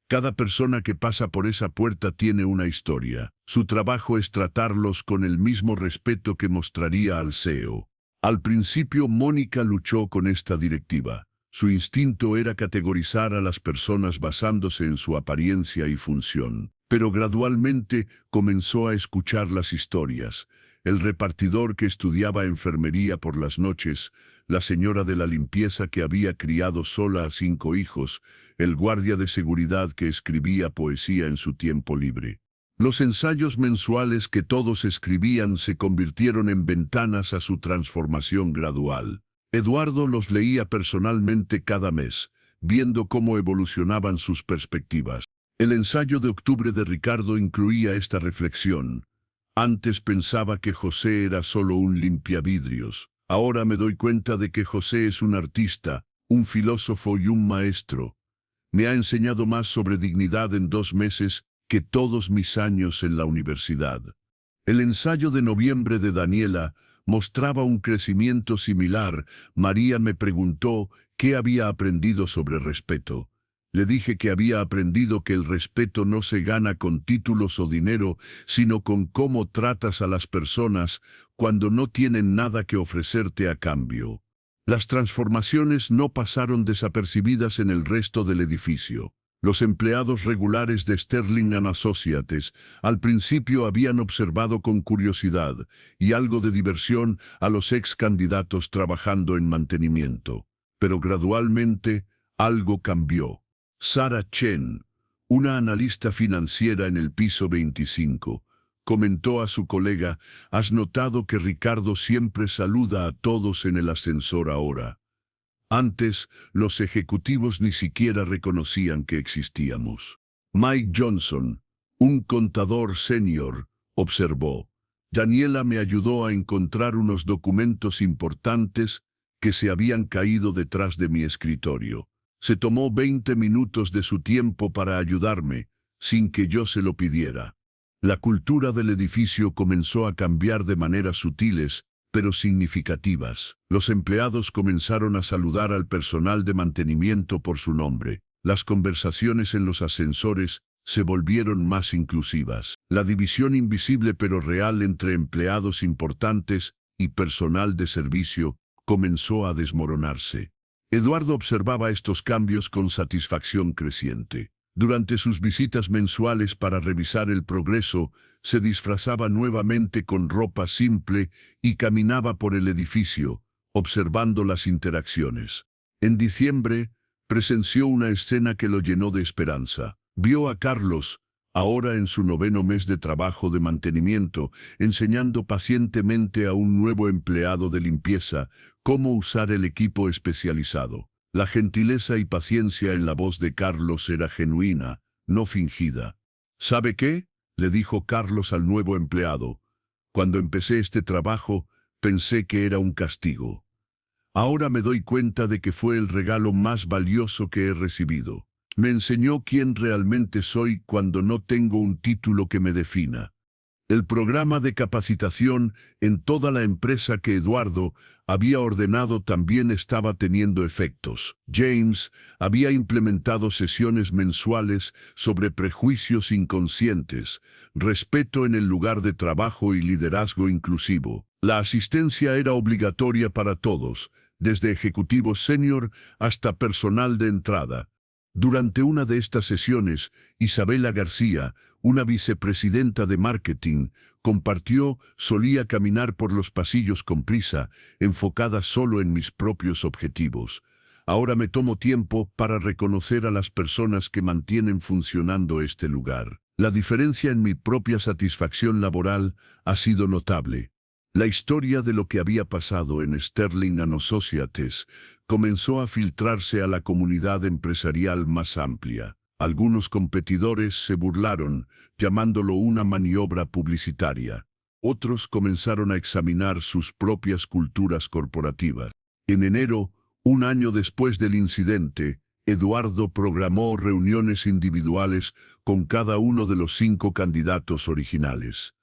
cada persona que pasa por esa puerta tiene una historia. Su trabajo es tratarlos con el mismo respeto que mostraría al CEO. Al principio Mónica luchó con esta directiva. Su instinto era categorizar a las personas basándose en su apariencia y función. Pero gradualmente comenzó a escuchar las historias. El repartidor que estudiaba enfermería por las noches, la señora de la limpieza que había criado sola a 5 hijos, el guardia de seguridad que escribía poesía en su tiempo libre. Los ensayos mensuales que todos escribían se convirtieron en ventanas a su transformación gradual. Eduardo los leía personalmente cada mes, viendo cómo evolucionaban sus perspectivas. El ensayo de octubre de Ricardo incluía esta reflexión. Antes pensaba que José era solo un limpiavidrios. Ahora me doy cuenta de que José es un artista, un filósofo y un maestro. Me ha enseñado más sobre dignidad en 2 meses que todos mis años en la universidad. El ensayo de noviembre de Daniela mostraba un crecimiento similar. María me preguntó qué había aprendido sobre respeto. Le dije que había aprendido que el respeto no se gana con títulos o dinero, sino con cómo tratas a las personas cuando no tienen nada que ofrecerte a cambio. Las transformaciones no pasaron desapercibidas en el resto del edificio. Los empleados regulares de Sterling & Associates al principio habían observado con curiosidad y algo de diversión a los ex candidatos trabajando en mantenimiento. Pero gradualmente algo cambió. Sarah Chen, una analista financiera en el piso 25, comentó a su colega, ¿has notado que Ricardo siempre saluda a todos en el ascensor ahora? Antes, los ejecutivos ni siquiera reconocían que existíamos. Mike Johnson, un contador senior, observó, Daniela me ayudó a encontrar unos documentos importantes que se habían caído detrás de mi escritorio. Se tomó 20 minutos de su tiempo para ayudarme, sin que yo se lo pidiera. La cultura del edificio comenzó a cambiar de maneras sutiles, pero significativas. Los empleados comenzaron a saludar al personal de mantenimiento por su nombre. Las conversaciones en los ascensores se volvieron más inclusivas. La división invisible pero real entre empleados importantes y personal de servicio comenzó a desmoronarse. Eduardo observaba estos cambios con satisfacción creciente. Durante sus visitas mensuales para revisar el progreso, se disfrazaba nuevamente con ropa simple y caminaba por el edificio, observando las interacciones. En diciembre, presenció una escena que lo llenó de esperanza. Vio a Carlos, ahora en su 9º mes de trabajo de mantenimiento, enseñando pacientemente a un nuevo empleado de limpieza cómo usar el equipo especializado. La gentileza y paciencia en la voz de Carlos era genuina, no fingida. ¿Sabe qué?, le dijo Carlos al nuevo empleado. Cuando empecé este trabajo, pensé que era un castigo. Ahora me doy cuenta de que fue el regalo más valioso que he recibido. Me enseñó quién realmente soy cuando no tengo un título que me defina. El programa de capacitación en toda la empresa que Eduardo había ordenado también estaba teniendo efectos. James había implementado sesiones mensuales sobre prejuicios inconscientes, respeto en el lugar de trabajo y liderazgo inclusivo. La asistencia era obligatoria para todos, desde ejecutivos senior hasta personal de entrada. Durante una de estas sesiones, Isabela García, una vicepresidenta de marketing, compartió: solía caminar por los pasillos con prisa, enfocada solo en mis propios objetivos. Ahora me tomo tiempo para reconocer a las personas que mantienen funcionando este lugar. La diferencia en mi propia satisfacción laboral ha sido notable. La historia de lo que había pasado en Sterling and Associates comenzó a filtrarse a la comunidad empresarial más amplia. Algunos competidores se burlaron, llamándolo una maniobra publicitaria. Otros comenzaron a examinar sus propias culturas corporativas. En enero, un año después del incidente, Eduardo programó reuniones individuales con cada uno de los 5 candidatos originales.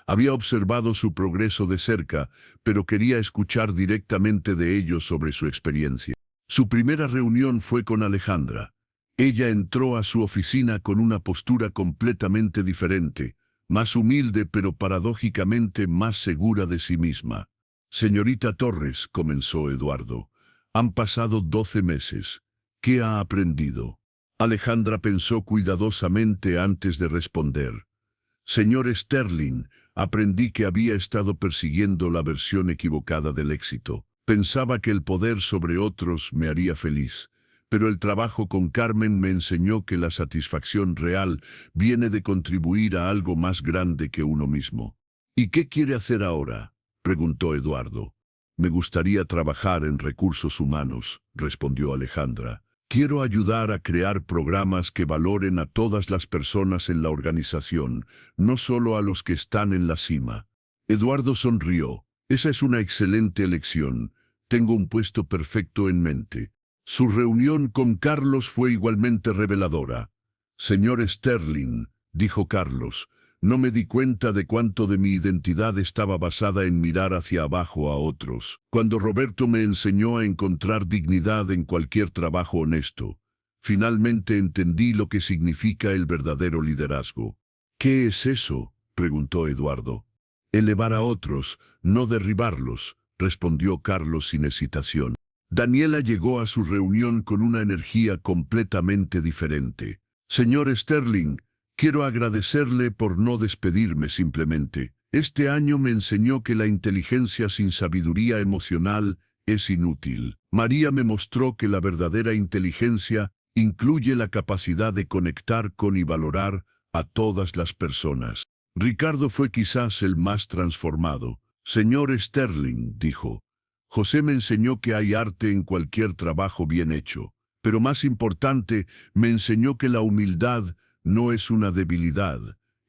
Había observado su progreso de cerca, pero quería escuchar directamente de ellos sobre su experiencia. Su primera reunión fue con Alejandra. Ella entró a su oficina con una postura completamente diferente, más humilde pero paradójicamente más segura de sí misma. «Señorita Torres», comenzó Eduardo, «han pasado 12 meses. ¿Qué ha aprendido?» Alejandra pensó cuidadosamente antes de responder. «Señor Sterling, aprendí que había estado persiguiendo la versión equivocada del éxito. Pensaba que el poder sobre otros me haría feliz. Pero el trabajo con Carmen me enseñó que la satisfacción real viene de contribuir a algo más grande que uno mismo». «¿Y qué quiere hacer ahora?», preguntó Eduardo. «Me gustaría trabajar en recursos humanos», respondió Alejandra. «Quiero ayudar a crear programas que valoren a todas las personas en la organización, no solo a los que están en la cima». Eduardo sonrió. «Esa es una excelente elección. Tengo un puesto perfecto en mente». Su reunión con Carlos fue igualmente reveladora. «Señor Sterling», dijo Carlos, «no me di cuenta de cuánto de mi identidad estaba basada en mirar hacia abajo a otros. Cuando Roberto me enseñó a encontrar dignidad en cualquier trabajo honesto, finalmente entendí lo que significa el verdadero liderazgo». «¿Qué es eso?», preguntó Eduardo. «Elevar a otros, no derribarlos», respondió Carlos sin hesitación. Daniela llegó a su reunión con una energía completamente diferente. «Señor Sterling, quiero agradecerle por no despedirme simplemente. Este año me enseñó que la inteligencia sin sabiduría emocional es inútil. María me mostró que la verdadera inteligencia incluye la capacidad de conectar con y valorar a todas las personas». Ricardo fue quizás el más transformado. «Señor Sterling», dijo, «José me enseñó que hay arte en cualquier trabajo bien hecho, pero más importante, me enseñó que la humildad no es una debilidad,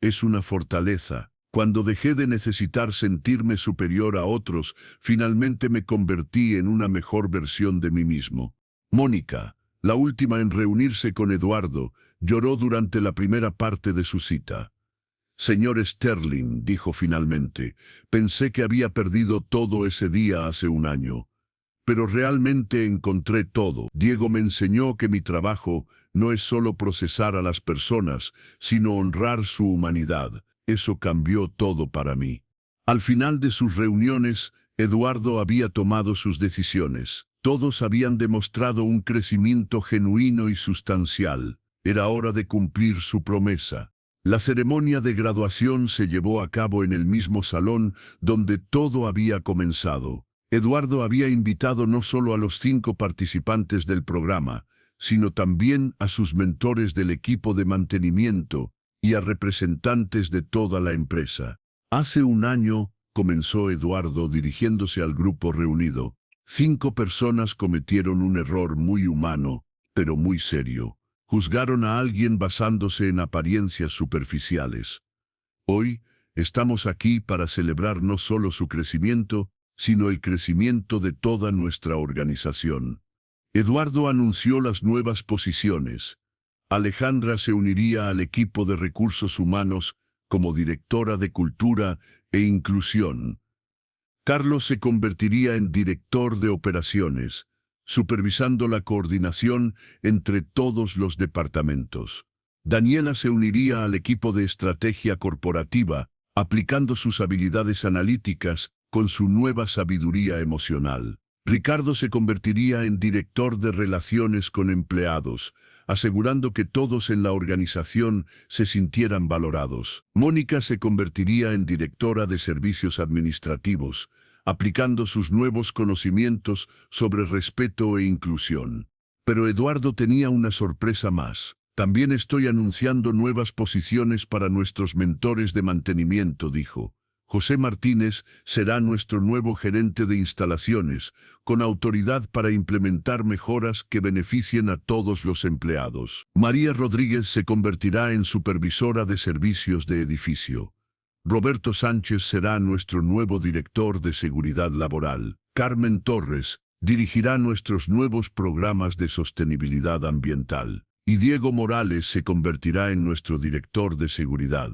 es una fortaleza. Cuando dejé de necesitar sentirme superior a otros, finalmente me convertí en una mejor versión de mí mismo». Mónica, la última en reunirse con Eduardo, lloró durante la primera parte de su cita. «Señor Sterling», dijo finalmente, «pensé que había perdido todo ese día hace un año. Pero realmente encontré todo. Diego me enseñó que mi trabajo no es solo procesar a las personas, sino honrar su humanidad. Eso cambió todo para mí». Al final de sus reuniones, Eduardo había tomado sus decisiones. Todos habían demostrado un crecimiento genuino y sustancial. Era hora de cumplir su promesa. La ceremonia de graduación se llevó a cabo en el mismo salón donde todo había comenzado. Eduardo había invitado no solo a los 5 participantes del programa, sino también a sus mentores del equipo de mantenimiento y a representantes de toda la empresa. «Hace un año», comenzó Eduardo dirigiéndose al grupo reunido, «5 personas cometieron un error muy humano, pero muy serio. Juzgaron a alguien basándose en apariencias superficiales. Hoy, estamos aquí para celebrar no solo su crecimiento, sino el crecimiento de toda nuestra organización». Eduardo anunció las nuevas posiciones. Alejandra se uniría al equipo de recursos humanos como directora de Cultura e Inclusión. Carlos se convertiría en director de operaciones, supervisando la coordinación entre todos los departamentos. Daniela se uniría al equipo de estrategia corporativa, aplicando sus habilidades analíticas con su nueva sabiduría emocional. Ricardo se convertiría en director de relaciones con empleados, asegurando que todos en la organización se sintieran valorados. Mónica se convertiría en directora de servicios administrativos, aplicando sus nuevos conocimientos sobre respeto e inclusión. Pero Eduardo tenía una sorpresa más. También estoy anunciando nuevas posiciones para nuestros mentores de mantenimiento, dijo. José Martínez será nuestro nuevo gerente de instalaciones, con autoridad para implementar mejoras que beneficien a todos los empleados. María Rodríguez se convertirá en supervisora de servicios de edificio. Roberto Sánchez será nuestro nuevo director de seguridad laboral. Carmen Torres dirigirá nuestros nuevos programas de sostenibilidad ambiental. Y Diego Morales se convertirá en nuestro director de seguridad.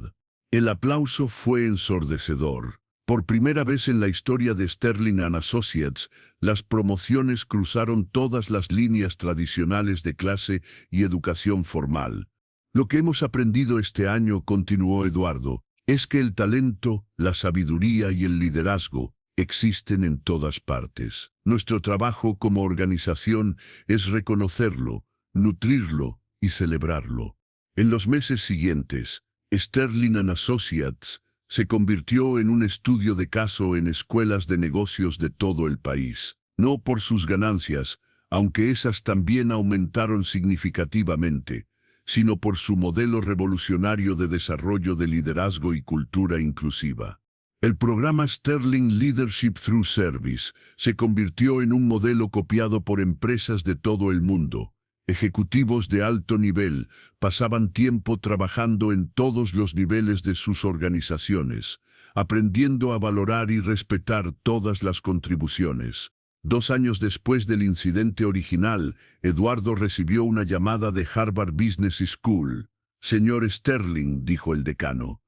El aplauso fue ensordecedor. Por primera vez en la historia de Sterling & Associates, las promociones cruzaron todas las líneas tradicionales de clase y educación formal. Lo que hemos aprendido este año, continuó Eduardo, es que el talento, la sabiduría y el liderazgo existen en todas partes. Nuestro trabajo como organización es reconocerlo, nutrirlo y celebrarlo. En los meses siguientes, Sterling & Associates se convirtió en un estudio de caso en escuelas de negocios de todo el país. No por sus ganancias, aunque esas también aumentaron significativamente, sino por su modelo revolucionario de desarrollo de liderazgo y cultura inclusiva. El programa Sterling Leadership Through Service se convirtió en un modelo copiado por empresas de todo el mundo. Ejecutivos de alto nivel pasaban tiempo trabajando en todos los niveles de sus organizaciones, aprendiendo a valorar y respetar todas las contribuciones. 2 años después del incidente original, Eduardo recibió una llamada de Harvard Business School. Señor Sterling, dijo el decano,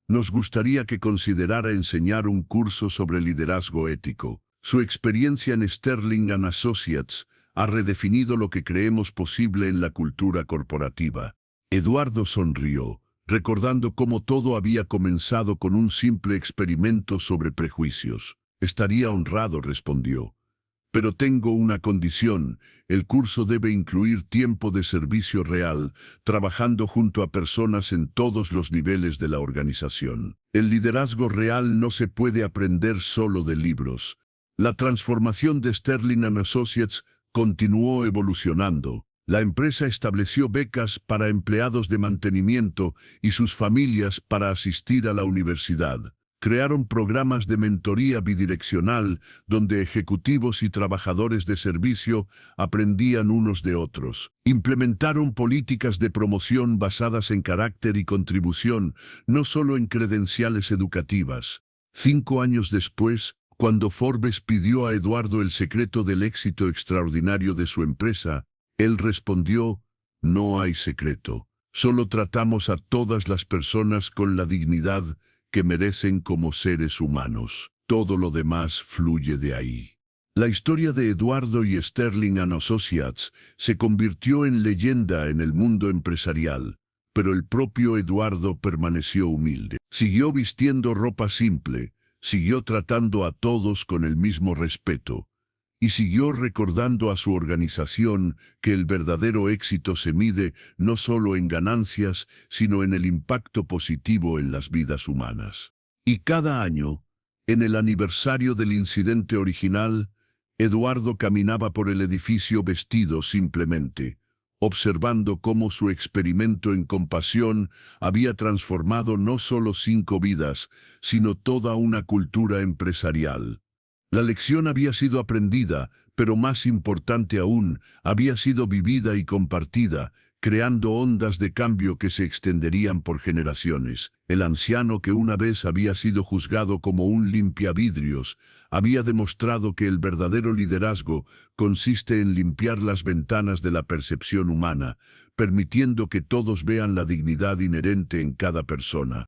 nos gustaría que considerara enseñar un curso sobre liderazgo ético. Su experiencia en Sterling & Associates ha redefinido lo que creemos posible en la cultura corporativa. Eduardo sonrió, recordando cómo todo había comenzado con un simple experimento sobre prejuicios. Estaría honrado, respondió. Pero tengo una condición, el curso debe incluir tiempo de servicio real, trabajando junto a personas en todos los niveles de la organización. El liderazgo real no se puede aprender solo de libros. La transformación de Sterling & Associates continuó evolucionando. La empresa estableció becas para empleados de mantenimiento y sus familias para asistir a la universidad. Crearon programas de mentoría bidireccional donde ejecutivos y trabajadores de servicio aprendían unos de otros. Implementaron políticas de promoción basadas en carácter y contribución, no solo en credenciales educativas. 5 años después, cuando Forbes pidió a Eduardo el secreto del éxito extraordinario de su empresa, él respondió, no hay secreto. Solo tratamos a todas las personas con la dignidad que merecen como seres humanos. Todo lo demás fluye de ahí. La historia de Eduardo y Sterling & Associates se convirtió en leyenda en el mundo empresarial, pero el propio Eduardo permaneció humilde. Siguió vistiendo ropa simple, siguió tratando a todos con el mismo respeto, y siguió recordando a su organización que el verdadero éxito se mide no solo en ganancias, sino en el impacto positivo en las vidas humanas. Y cada año, en el aniversario del incidente original, Eduardo caminaba por el edificio vestido simplemente, observando cómo su experimento en compasión había transformado no solo 5 vidas, sino toda una cultura empresarial. La lección había sido aprendida, pero más importante aún, había sido vivida y compartida, creando ondas de cambio que se extenderían por generaciones. El anciano que una vez había sido juzgado como un limpiavidrios, había demostrado que el verdadero liderazgo consiste en limpiar las ventanas de la percepción humana, permitiendo que todos vean la dignidad inherente en cada persona.